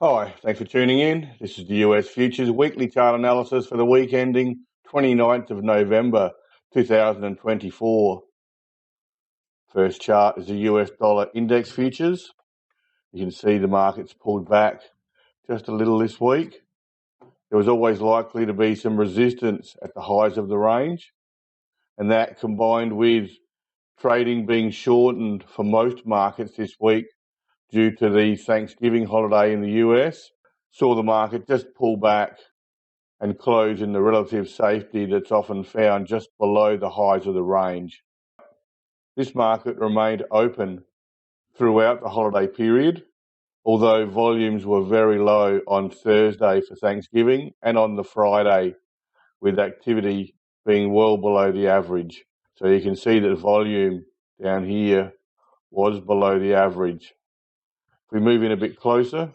Hi, thanks for tuning in. This is the US Futures Weekly Chart Analysis for the week ending 29th of November 2024. First chart is the US dollar index futures. You can see the market's pulled back just a little this week. There was always likely to be some resistance at the highs of the range, and that combined with trading being shortened for most markets this week due to the Thanksgiving holiday in the US, saw the market just pull back and close in the relative safety that's often found just below the highs of the range. This market remained open throughout the holiday period, although volumes were very low on Thursday for Thanksgiving and on the Friday, with activity being well below the average. So you can see that volume down here was below the average. If we move in a bit closer,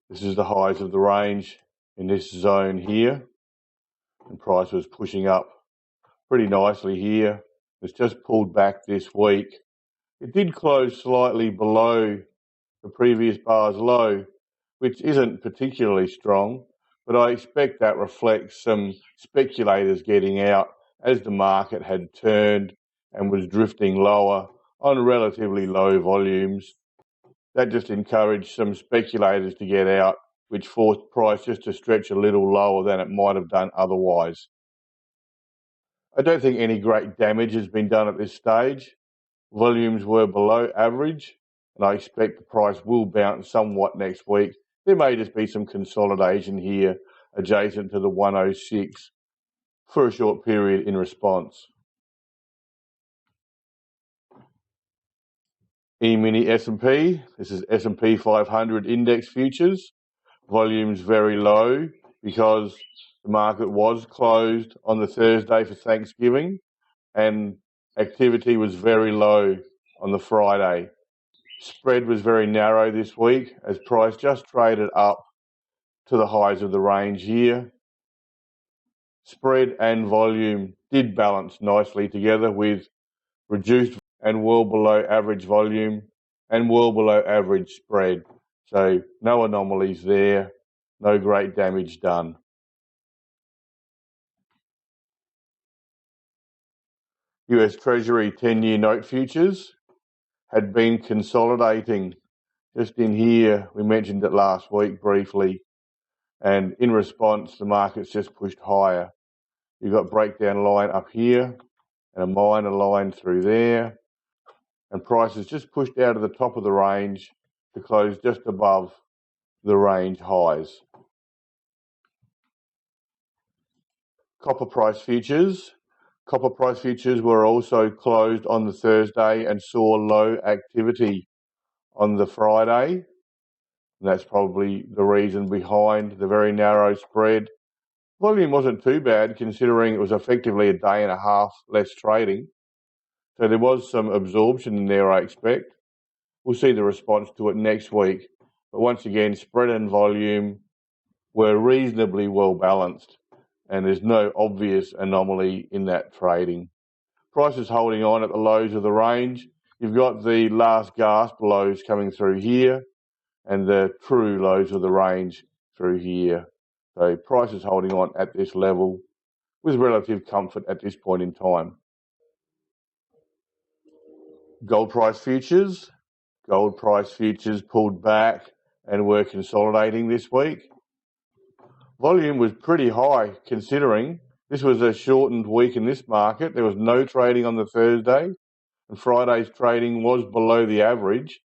this is the highs of the range in this zone here, and price was pushing up pretty nicely here. It's just pulled back this week. It did close slightly below the previous bar's low, which isn't particularly strong, but I expect that reflects some speculators getting out as the market had turned and was drifting lower on relatively low volumes. That just encouraged some speculators to get out, which forced price just to stretch a little lower than it might have done otherwise. I don't think any great damage has been done at this stage. Volumes were below average, and I expect the price will bounce somewhat next week. There may just be some consolidation here adjacent to the 106 for a short period in response. E-mini S&P, this is S&P 500 index futures. Volumes very low because the market was closed on the Thursday for Thanksgiving, and activity was very low on the Friday. Spread was very narrow this week as price just traded up to the highs of the range here. Spread and volume did balance nicely together with reduced and well below average volume and well below average spread. So no anomalies there, no great damage done. US Treasury 10-year note futures had been consolidating just in here. We mentioned it last week briefly, and in response the market's just pushed higher. You've got breakdown line up here and a minor line through there, and prices just pushed out of the top of the range to close just above the range highs. Copper price futures were also closed on the Thursday and saw low activity on the Friday. And that's probably the reason behind the very narrow spread. Volume wasn't too bad considering it was effectively a day and a half less trading. So there was some absorption in there, I expect. We'll see the response to it next week. But once again, spread and volume were reasonably well balanced, and there's no obvious anomaly in that trading. Price is holding on at the lows of the range. You've got the last gasp lows coming through here and the true lows of the range through here. So price is holding on at this level with relative comfort at this point in time. Gold price futures pulled back and were consolidating this week. Volume was pretty high considering this was a shortened week in this market. There was no trading on the Thursday, and Friday's trading was below the average,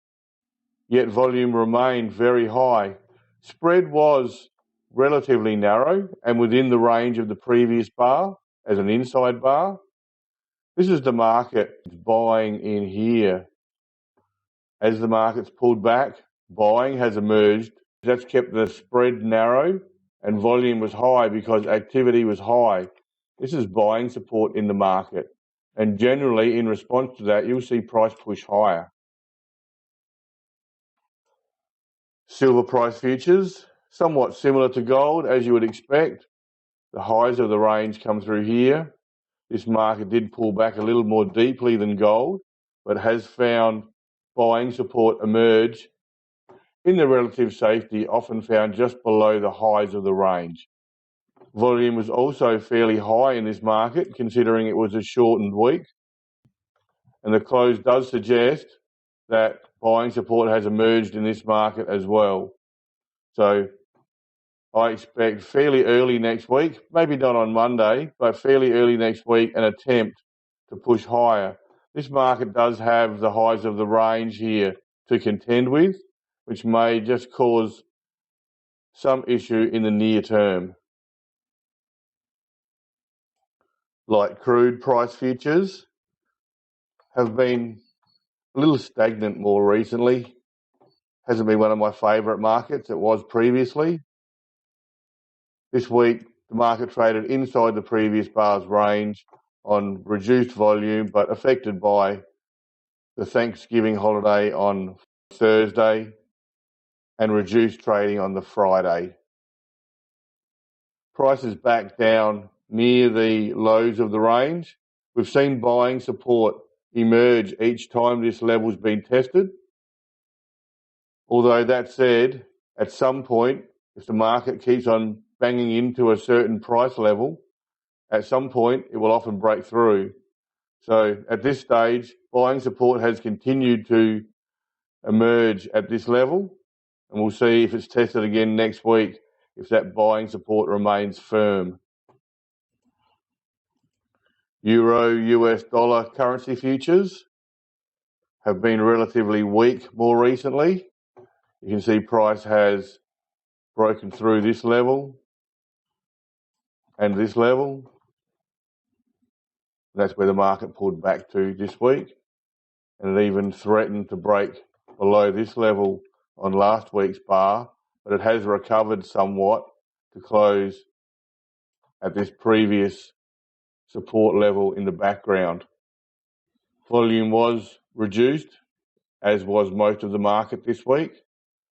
yet volume remained very high. Spread was relatively narrow and within the range of the previous bar as an inside bar. This is the market buying in here. As the market's pulled back, buying has emerged. That's kept the spread narrow and volume was high because activity was high. This is buying support in the market. And generally, in response to that, you'll see price push higher. Silver price futures, somewhat similar to gold, as you would expect. The highs of the range come through here. This market did pull back a little more deeply than gold, but has found buying support emerge in the relative safety often found just below the highs of the range. Volume was also fairly high in this market, considering it was a shortened week, and the close does suggest that buying support has emerged in this market as well. So I expect fairly early next week, maybe not on Monday, but fairly early next week, an attempt to push higher. This market does have the highs of the range here to contend with, which may just cause some issue in the near term. Like crude price futures have been a little stagnant more recently. Hasn't been one of my favourite markets. It was previously. This week, the market traded inside the previous bar's range on reduced volume, but affected by the Thanksgiving holiday on Thursday and reduced trading on the Friday. Prices back down near the lows of the range. We've seen buying support emerge each time this level's been tested. Although that said, at some point, if the market keeps on banging into a certain price level, at some point it will often break through. So at this stage, buying support has continued to emerge at this level, and we'll see if it's tested again next week, if that buying support remains firm. Euro, US dollar currency futures have been relatively weak more recently. You can see price has broken through this level and this level. That's where the market pulled back to this week, and it even threatened to break below this level on last week's bar, but it has recovered somewhat to close at this previous support level in the background. Volume was reduced, as was most of the market this week,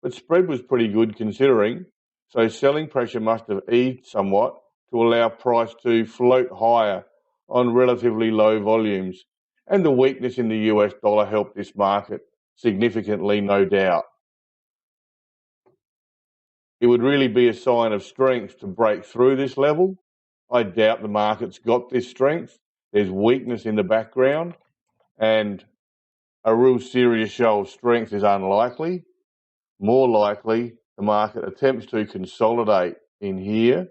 but spread was pretty good considering, so selling pressure must have eased somewhat to allow price to float higher on relatively low volumes, and the weakness in the US dollar helped this market significantly, no doubt. It would really be a sign of strength to break through this level. I doubt the market's got this strength. There's weakness in the background, and a real serious show of strength is unlikely. More likely, the market attempts to consolidate in here,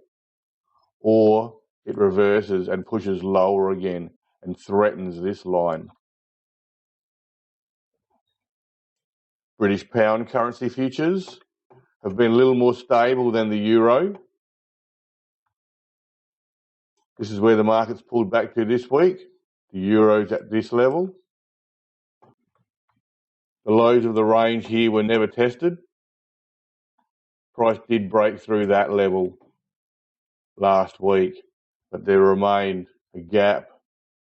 or it reverses and pushes lower again and threatens this line. British pound currency futures have been a little more stable than the euro. This is where the market's pulled back to this week. The euro's at this level. The lows of the range here were never tested. Price did break through that level last week, but there remained a gap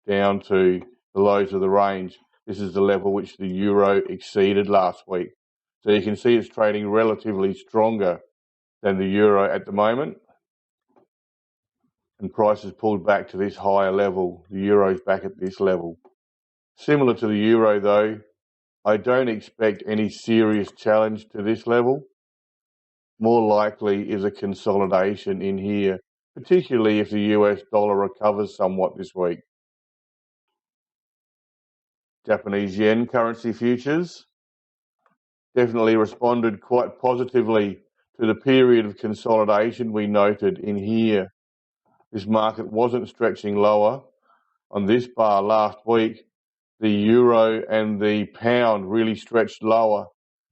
down to the lows of the range. This is the level which the euro exceeded last week. So you can see it's trading relatively stronger than the euro at the moment. And price has pulled back to this higher level. The euro's back at this level. Similar to the euro though, I don't expect any serious challenge to this level. More likely is a consolidation in here, particularly if the US dollar recovers somewhat this week. Japanese yen currency futures definitely responded quite positively to the period of consolidation we noted in here. This market wasn't stretching lower. On this bar last week, the euro and the pound really stretched lower,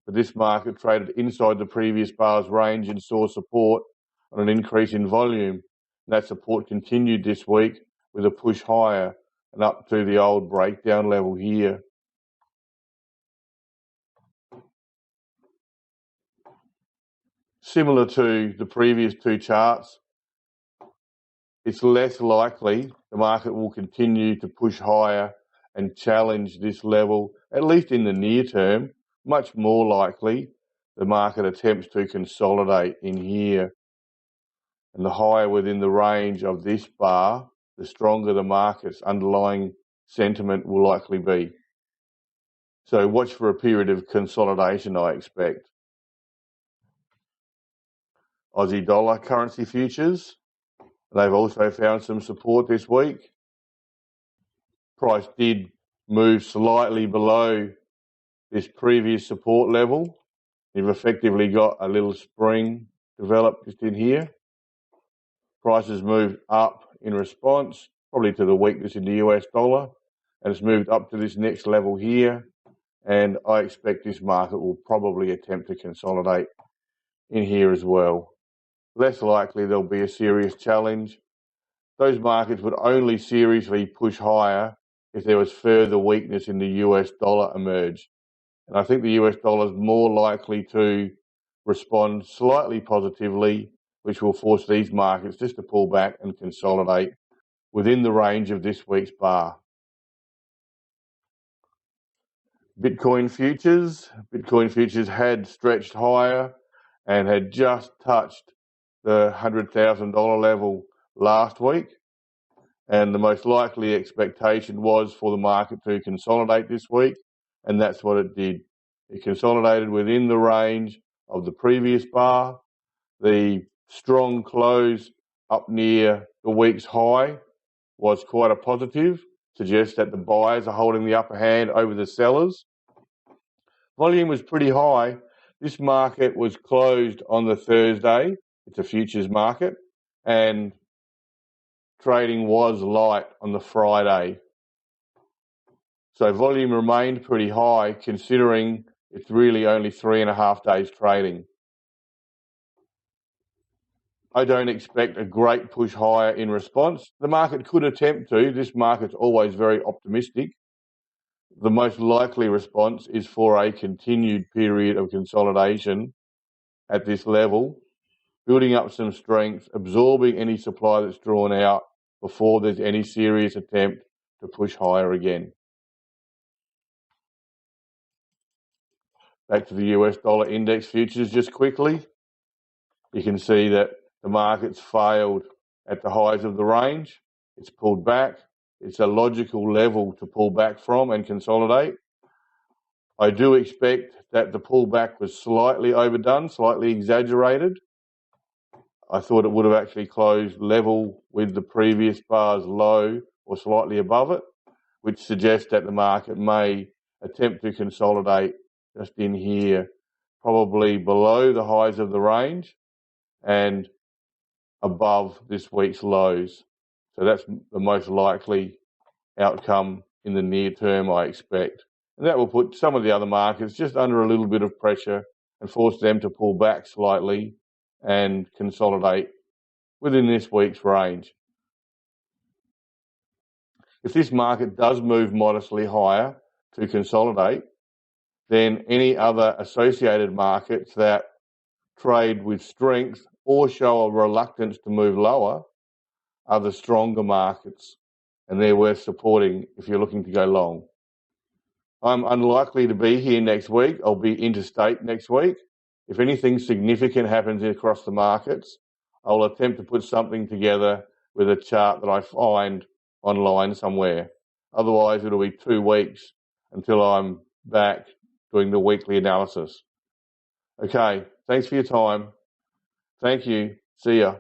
but this market traded inside the previous bar's range and saw support on an increase in volume. That support continued this week with a push higher and up to the old breakdown level here. Similar to the previous two charts, it's less likely the market will continue to push higher and challenge this level, at least in the near term. Much more likely the market attempts to consolidate in here. And the higher within the range of this bar, the stronger the market's underlying sentiment will likely be. So watch for a period of consolidation, I expect. Aussie dollar currency futures, they've also found some support this week. Price did move slightly below this previous support level. You've effectively got a little spring developed just in here. Prices moved up in response, probably to the weakness in the US dollar, and it's moved up to this next level here. And I expect this market will probably attempt to consolidate in here as well. Less likely there'll be a serious challenge. Those markets would only seriously push higher if there was further weakness in the US dollar emerge. And I think the US dollar is more likely to respond slightly positively, which will force these markets just to pull back and consolidate within the range of this week's bar. Bitcoin futures had stretched higher and had just touched the $100,000 level last week. And the most likely expectation was for the market to consolidate this week, and that's what it did. It consolidated within the range of the previous bar. The strong close up near the week's high was quite a positive, suggests that the buyers are holding the upper hand over the sellers. Volume was pretty high. This market was closed on the Thursday. It's a futures market, and trading was light on the Friday. So volume remained pretty high considering it's really only 3.5 days trading. I don't expect a great push higher in response. The market could attempt to. This market's always very optimistic. The most likely response is for a continued period of consolidation at this level, building up some strength, absorbing any supply that's drawn out before there's any serious attempt to push higher again. Back to the US dollar index futures just quickly. You can see that the market's failed at the highs of the range. It's pulled back. It's a logical level to pull back from and consolidate. I do expect that the pullback was slightly overdone, slightly exaggerated. I thought it would have actually closed level with the previous bar's low or slightly above it, which suggests that the market may attempt to consolidate just in here, probably below the highs of the range and above this week's lows. So that's the most likely outcome in the near term, I expect. And that will put some of the other markets just under a little bit of pressure and force them to pull back slightly and consolidate within this week's range. If this market does move modestly higher to consolidate, then any other associated markets that trade with strength or show a reluctance to move lower are the stronger markets, and they're worth supporting if you're looking to go long. I'm unlikely to be here next week. I'll be interstate next week. If anything significant happens across the markets, I'll attempt to put something together with a chart that I find online somewhere. Otherwise, it'll be 2 weeks until I'm back doing the weekly analysis. Okay, thanks for your time. Thank you. See ya.